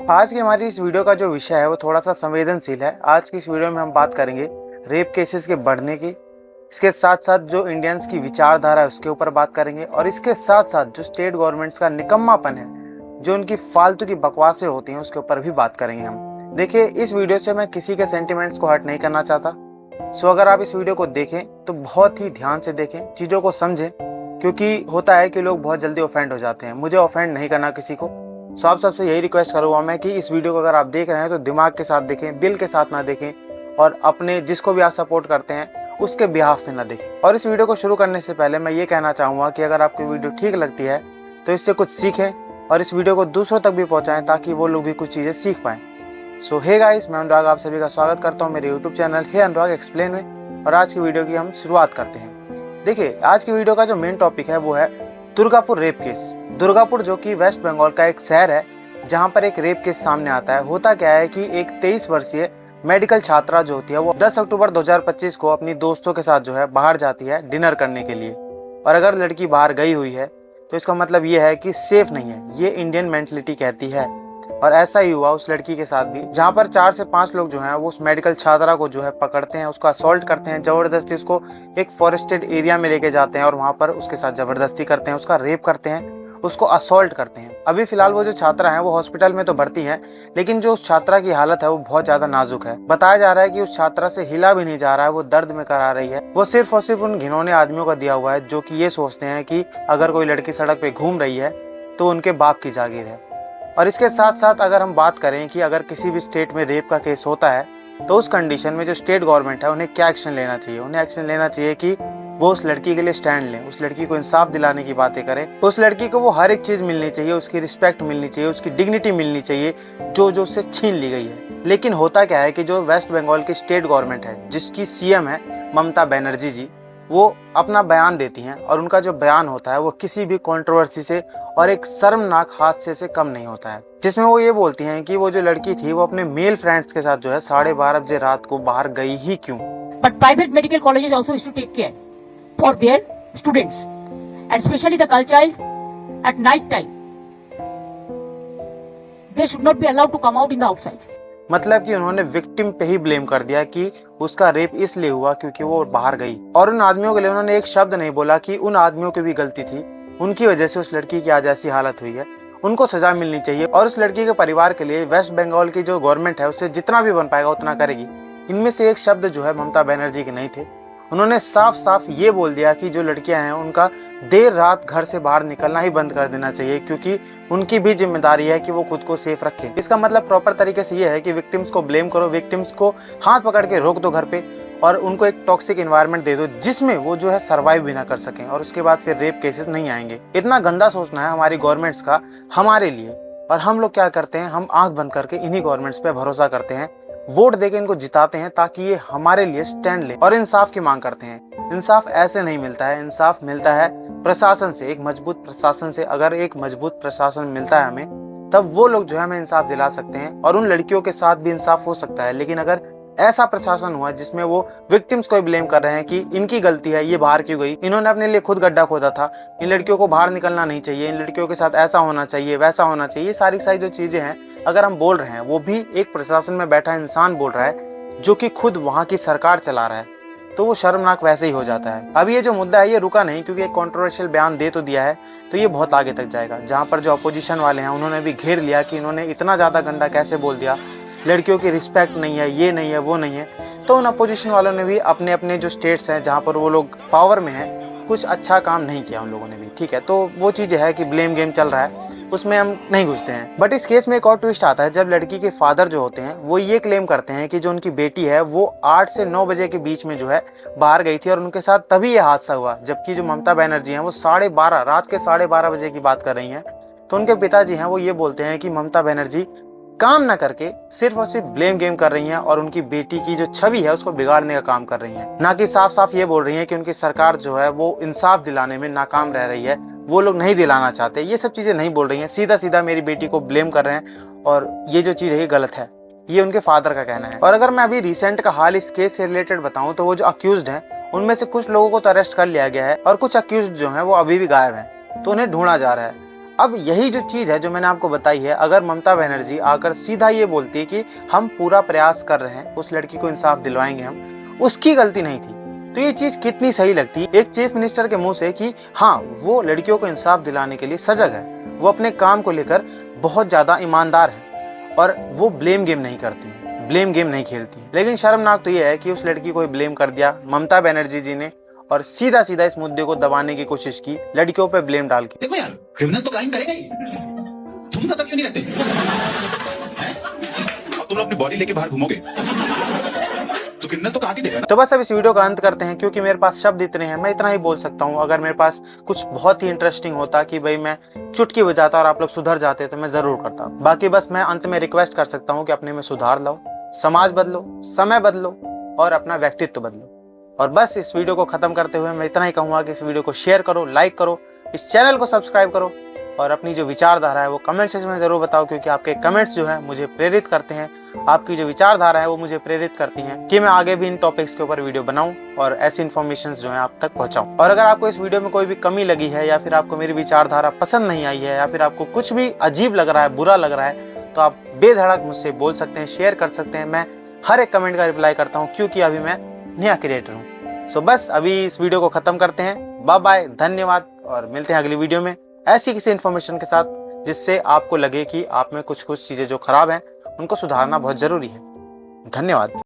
आज की हमारी इस वीडियो का जो विषय है वो थोड़ा सा संवेदनशील है। आज की इस वीडियो में हम बात करेंगे रेप केसेस के बढ़ने की, इसके साथ साथ जो इंडियंस की विचारधारा है उसके ऊपर बात करेंगे और इसके साथ साथ जो स्टेट गवर्नमेंट्स का निकम्मापन है, जो उनकी फालतू की बकवासें होती हैं उसके ऊपर भी बात करेंगे हम। देखिए, इस वीडियो से मैं किसी के सेंटिमेंट्स को हर्ट नहीं करना चाहता। सो अगर आप इस वीडियो को देखें तो बहुत ही ध्यान से देखें, चीज़ों को समझें, क्योंकि होता है कि लोग बहुत जल्दी ऑफेंड हो जाते हैं। मुझे ऑफेंड नहीं करना किसी को। सो आप सबसे यही रिक्वेस्ट करूँगा मैं कि इस वीडियो को अगर आप देख रहे हैं तो दिमाग के साथ देखें, दिल के साथ ना देखें, और अपने जिसको भी आप सपोर्ट करते हैं उसके बिहाफ पे ना देखें। और इस वीडियो को शुरू करने से पहले मैं ये कहना चाहूँगा कि अगर आपको वीडियो ठीक लगती है तो इससे कुछ सीखें और इस वीडियो को दूसरों तक भी पहुँचाएँ ताकि वो लोग भी कुछ चीज़ें सीख पाएँ। सो हे गाइस, मैं अनुराग आप सभी का स्वागत करता हूँ मेरे यूट्यूब चैनल हे अनुराग एक्सप्लेन में। और आज की वीडियो की हम शुरुआत करते हैं। देखिए, आज की वीडियो का जो मेन टॉपिक है वो है दुर्गापुर रेप केस। दुर्गापुर जो कि वेस्ट बंगाल का एक शहर है जहां पर एक रेप केस सामने आता है। होता क्या है कि एक 23 वर्षीय मेडिकल छात्रा जो होती है वो 10 अक्टूबर 2025 को अपनी दोस्तों के साथ जो है बाहर जाती है डिनर करने के लिए। और अगर लड़की बाहर गई हुई है तो इसका मतलब ये है कि सेफ नहीं है, ये इंडियन मेंटलिटी कहती है। और ऐसा ही हुआ उस लड़की के साथ भी, जहां पर 4 से 5 लोग जो हैं वो उस मेडिकल छात्रा को जो है पकड़ते हैं, उसको असॉल्ट करते हैं, जबरदस्ती उसको एक फॉरेस्टेड एरिया में लेके जाते हैं और वहां पर उसके साथ जबरदस्ती करते हैं, उसका रेप करते हैं, उसको असॉल्ट करते हैं। अभी फिलहाल वो जो छात्रा है वो हॉस्पिटल में तो भर्ती है, लेकिन जो उस छात्रा की हालत है वो बहुत ज्यादा नाजुक है। बताया जा रहा है कि उस छात्रा से हिला भी नहीं जा रहा है, वो दर्द में करा रही है। वो सिर्फ और सिर्फ उन घिनौने आदमियों का दिया हुआ है जो कि ये सोचते हैं कि अगर कोई लड़की सड़क पे घूम रही है तो उनके बाप की जागीर है। और इसके साथ साथ अगर हम बात करें कि अगर किसी भी स्टेट में रेप का केस होता है तो उस कंडीशन में जो स्टेट गवर्नमेंट है उन्हें क्या एक्शन लेना चाहिए। उन्हें एक्शन लेना चाहिए कि वो उस लड़की के लिए स्टैंड लें, उस लड़की को इंसाफ दिलाने की बातें करें, उस लड़की को वो हर एक चीज मिलनी चाहिए, उसकी रिस्पेक्ट मिलनी चाहिए, उसकी डिग्निटी मिलनी चाहिए जो जो उससे छीन ली गई है। लेकिन होता क्या है कि जो वेस्ट बंगाल की स्टेट गवर्नमेंट है, जिसकी सीएम है ममता बनर्जी जी, वो अपना बयान देती हैं और उनका जो बयान होता है वो किसी भी कंट्रोवर्सी से और एक शर्मनाक हादसे से कम नहीं होता है। जिसमें वो ये बोलती हैं कि वो जो लड़की थी वो अपने मेल फ्रेंड्स के साथ जो है 12:30 बजे रात को बाहर गई ही क्यों। But private medical colleges also is to take care for their students, and especially the girl child at night time. They should not be allowed to come out in the outside. मतलब कि उन्होंने victim पे ही blame कर दिया कि उसका rape इसलिए हुआ क्योंकि वो बाहर गई। और उन आदमियों के लिए उन्होंने एक शब्द नहीं बोला कि उन आदमियों की भी गलती थी, उनकी वजह से उस लड़की की आज ऐसी हालत हुई है, उनको सजा मिलनी चाहिए। और उस लड़की के परिवार के लिए वेस्ट बंगाल की जो गवर्नमेंट है उससे जितना भी बन पाएगा उतना करेगी। इनमें से एक शब्द जो है ममता बनर्जी के नहीं थे। उन्होंने साफ साफ ये बोल दिया कि जो लड़कियां हैं उनका देर रात घर से बाहर निकलना ही बंद कर देना चाहिए, क्योंकि उनकी भी जिम्मेदारी है कि वो खुद को सेफ रखें। इसका मतलब प्रॉपर तरीके से ये है कि विक्टिम्स को ब्लेम करो, विक्टिम्स को हाथ पकड़ के रोक दो घर पे और उनको एक टॉक्सिक एनवायरनमेंट दे दो जिसमें वो जो है सर्वाइव भी ना कर सकें, और उसके बाद फिर रेप केसेस नहीं आएंगे। इतना गंदा सोचना है हमारी गवर्नमेंट्स का हमारे लिए। और हम लोग क्या करते हैं, हम आंख बंद करके इन्हीं गवर्नमेंट्स पे भरोसा करते हैं, वोट देके इनको जिताते हैं ताकि ये हमारे लिए स्टैंड ले और इंसाफ की मांग करते हैं। इंसाफ ऐसे नहीं मिलता है, इंसाफ मिलता है प्रशासन से, एक मजबूत प्रशासन से। अगर एक मजबूत प्रशासन मिलता है हमें, तब वो लोग जो है हमें इंसाफ दिला सकते हैं और उन लड़कियों के साथ भी इंसाफ हो सकता है। लेकिन अगर ऐसा प्रशासन हुआ जिसमें वो विक्टिम्स को ब्लेम कर रहे हैं कि इनकी गलती है, ये बाहर क्यों गई, इन्होंने अपने लिए खुद गड्ढा खोदा था, इन लड़कियों को बाहर निकलना नहीं चाहिए, इन लड़कियों के साथ ऐसा होना चाहिए, वैसा होना चाहिए, ये सारी सारी जो चीजें हैं अगर हम बोल रहे हैं, वो भी एक प्रशासन में बैठा इंसान बोल रहा है जो कि खुद वहां की सरकार चला रहा है, तो वो शर्मनाक वैसे ही हो जाता है। अब ये जो मुद्दा है ये रुका नहीं, क्योंकि एक कंट्रोवर्शियल बयान दे तो दिया है तो ये बहुत आगे तक जाएगा, जहां पर जो अपोजिशन वाले हैं उन्होंने भी घेर लिया कि इन्होंने इतना ज्यादा गंदा कैसे बोल दिया, लड़कियों की रिस्पेक्ट नहीं है, ये नहीं है, वो नहीं है। तो उन अपोजिशन वालों ने भी अपने अपने जो स्टेट्स हैं जहाँ पर वो लोग पावर में हैं, कुछ अच्छा काम नहीं किया उन लोगों ने भी, ठीक है। तो वो चीज़ है कि ब्लेम गेम चल रहा है, उसमें हम नहीं घुसते हैं। बट इस केस में एक और ट्विस्ट आता है, जब लड़की के फादर जो होते हैं वो ये क्लेम करते हैं कि जो उनकी बेटी है वो 8 से 9 बजे के बीच में जो है बाहर गई थी और उनके साथ तभी ये हादसा हुआ। जबकि जो ममता बनर्जी हैं वो 12:30 रात के 12:30 बजे की बात कर रही हैं। तो उनके पिताजी हैं वो ये बोलते हैं कि ममता बनर्जी काम ना करके सिर्फ और सिर्फ ब्लेम गेम कर रही हैं और उनकी बेटी की जो छवि है उसको बिगाड़ने का काम कर रही हैं। ना कि साफ साफ ये बोल रही हैं कि उनकी सरकार जो है वो इंसाफ दिलाने में नाकाम रह रही है, वो लोग नहीं दिलाना चाहते। ये सब चीजें नहीं बोल रही हैं, सीधा सीधा मेरी बेटी को ब्लेम कर रहे हैं और ये जो चीज है ये गलत है, ये उनके फादर का कहना है। और अगर मैं अभी रिसेंट का हाल इस केस से रिलेटेड बताऊं तो वो जो अक्यूज्ड हैं उनमें से कुछ लोगों को तो अरेस्ट कर लिया गया है और कुछ अक्यूज्ड जो हैं वो अभी भी गायब हैं, तो उन्हें ढूंढा जा रहा है। अब यही जो चीज है जो मैंने आपको बताई है, अगर ममता बनर्जी आकर सीधा ये बोलती है कि हम पूरा प्रयास कर रहे हैं, उस लड़की को इंसाफ दिलवाएंगे, हम उसकी गलती नहीं थी, तो ये चीज कितनी सही लगती है एक चीफ मिनिस्टर के मुंह से कि हाँ वो लड़कियों को इंसाफ दिलाने के लिए सजग है, वो अपने काम को लेकर बहुत ज्यादा ईमानदार है और वो ब्लेम गेम नहीं करती है, ब्लेम गेम नहीं खेलती है। लेकिन शर्मनाक तो ये है कि उस लड़की को ब्लेम कर दिया ममता बनर्जी जी ने और सीधा सीधा इस मुद्दे को दबाने की कोशिश की लड़कियों पे ब्लेम डाल के। देखो यार, क्रिमिनल तो क्राइम करेगा ही, तुम सतर्क क्यों नहीं रहते हैं? अब तुम लोग अपनी बॉडी लेके बाहर घूमोगे तो क्रिमिनल तो काट ही देगा ना। तो बस अब इस वीडियो का अंत करते हैं, क्योंकि मेरे पास शब्द इतने हैं, मैं इतना ही बोल सकता हूँ। अगर मेरे पास कुछ बहुत ही इंटरेस्टिंग होता कि भाई मैं चुटकी बजाता और आप लोग सुधर जाते तो मैं जरूर करता। बाकी बस मैं अंत में रिक्वेस्ट कर सकता हूँ कि अपने में सुधार लाओ, समाज बदलो, समय बदलो और अपना व्यक्तित्व बदलो। और बस इस वीडियो को खत्म करते हुए मैं इतना ही कहूंगा कि इस वीडियो को शेयर करो, लाइक करो, इस चैनल को सब्सक्राइब करो और अपनी जो विचारधारा है वो कमेंट सेक्शन में जरूर बताओ, क्योंकि आपके कमेंट्स जो है मुझे प्रेरित करते हैं, आपकी जो विचारधारा है वो मुझे प्रेरित करती हैं कि मैं आगे भी इन टॉपिक्स के ऊपर वीडियो बनाऊं और ऐसी इन्फॉर्मेशन जो है आप तक पहुंचाऊं। और अगर आपको इस वीडियो में कोई भी कमी लगी है या फिर आपको मेरी विचारधारा पसंद नहीं आई है या फिर आपको कुछ भी अजीब लग रहा है, बुरा लग रहा है, तो आप बेधड़क मुझसे बोल सकते हैं, शेयर कर सकते हैं। मैं हर एक कमेंट का रिप्लाई करता हूँ, क्योंकि अभी मैं नया क्रिएटर हूँ। सो बस अभी इस वीडियो को खत्म करते हैं। बाय बाय, धन्यवाद और मिलते हैं अगली वीडियो में ऐसी किसी इन्फॉर्मेशन के साथ जिससे आपको लगे कि आप में कुछ चीजें जो खराब हैं उनको सुधारना बहुत जरूरी है। धन्यवाद।